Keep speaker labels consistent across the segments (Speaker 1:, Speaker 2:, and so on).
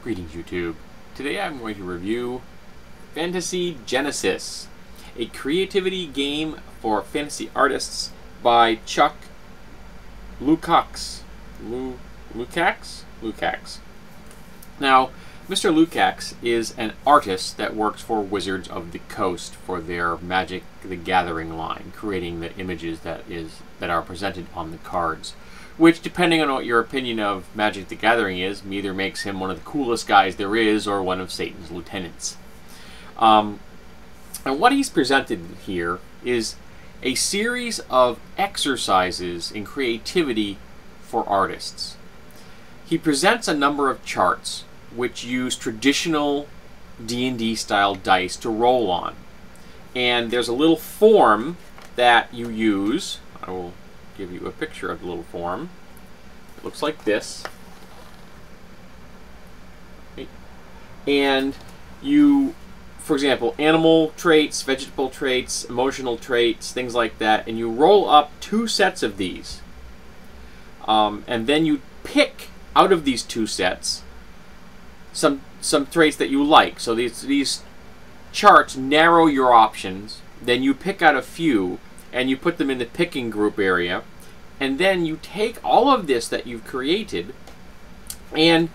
Speaker 1: Greetings, YouTube. Today I'm going to review Fantasy Genesis, a creativity game for fantasy artists by Chuck Lukacs. Lukacs? Now, Mr. Lukacs is an artist that works for Wizards of the Coast for their Magic the Gathering line, creating the images that are presented on the cards. Which, depending on what your opinion of Magic the Gathering is, either makes him one of the coolest guys there is or one of Satan's lieutenants. And what he's presented here is a series of exercises in creativity for artists. He presents a number of charts which use traditional D&D style dice to roll on. And there's a little form that you use. I will give you a picture of the little form. It looks like this. And you, for example, animal traits, vegetable traits, emotional traits, things like that, and you roll up 2 sets of these. And then you pick out of these 2 sets some traits that you like. So these charts narrow your options. Then you pick out a few and you put them in the picking group area. And then you take all of this that you've created and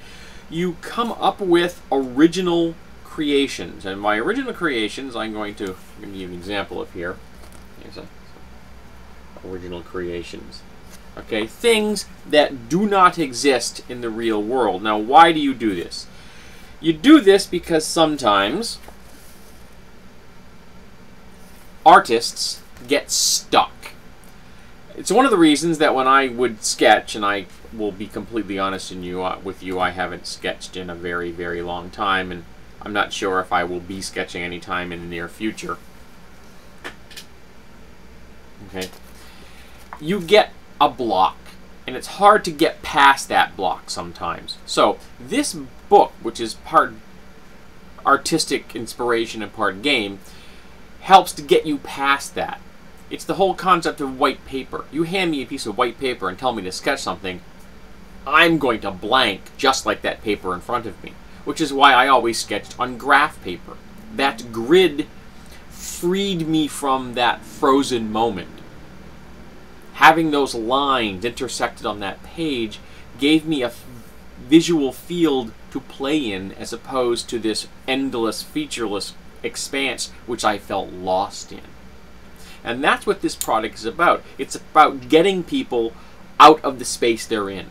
Speaker 1: you come up with original creations. And my original creations, I'm going to give you an example of here. Here's original creations. Okay, things that do not exist in the real world. Now, why do you do this? You do this because sometimes artists get stuck. It's one of the reasons that when I would sketch, and I will be completely honest with you, I haven't sketched in a very, very long time, and I'm not sure if I will be sketching anytime in the near future. Okay. You get a block, and it's hard to get past that block sometimes. So this book, which is part artistic inspiration and part game, helps to get you past that. It's the whole concept of white paper. You hand me a piece of white paper and tell me to sketch something, I'm going to blank just like that paper in front of me. Which is why I always sketched on graph paper. That grid freed me from that frozen moment. Having those lines intersected on that page gave me a visual field to play in as opposed to this endless, featureless expanse which I felt lost in. And that's what this product is about. It's about getting people out of the space they're in.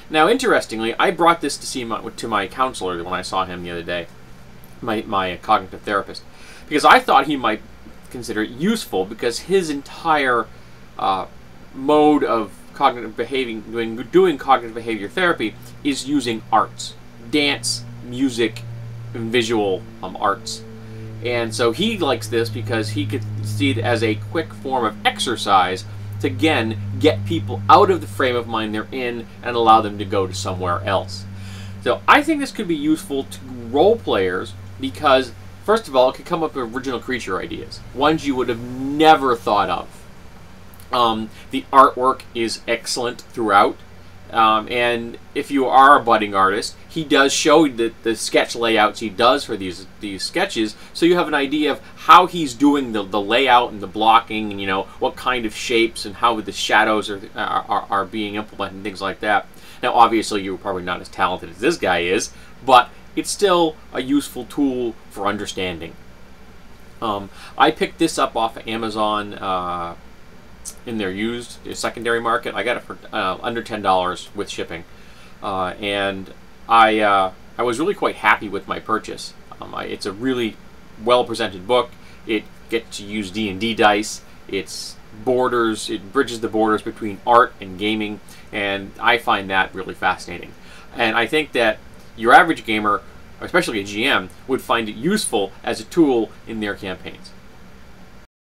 Speaker 1: Now, interestingly, I brought this to my counselor when I saw him the other day, my cognitive therapist, because I thought he might consider it useful because his entire mode of doing cognitive behavior therapy is using arts, dance, music, and visual arts. And so he likes this because he could see it as a quick form of exercise to, again, get people out of the frame of mind they're in and allow them to go to somewhere else. So I think this could be useful to role players because, first of all, it could come up with original creature ideas, ones you would have never thought of. The artwork is excellent throughout. And if you are a budding artist, he does show the sketch layouts he does for these sketches, so you have an idea of how he's doing the layout and the blocking, and what kind of shapes and how the shadows are being implemented and things like that. Now, obviously, you're probably not as talented as this guy is, but it's still a useful tool for understanding. I picked this up off of Amazon. In their secondary market. I got it for under $10 with shipping, and I was really quite happy with my purchase. It's a really well presented book. It gets to use D&D dice. It bridges the borders between art and gaming, and I find that really fascinating. And I think that your average gamer, especially a GM, would find it useful as a tool in their campaigns.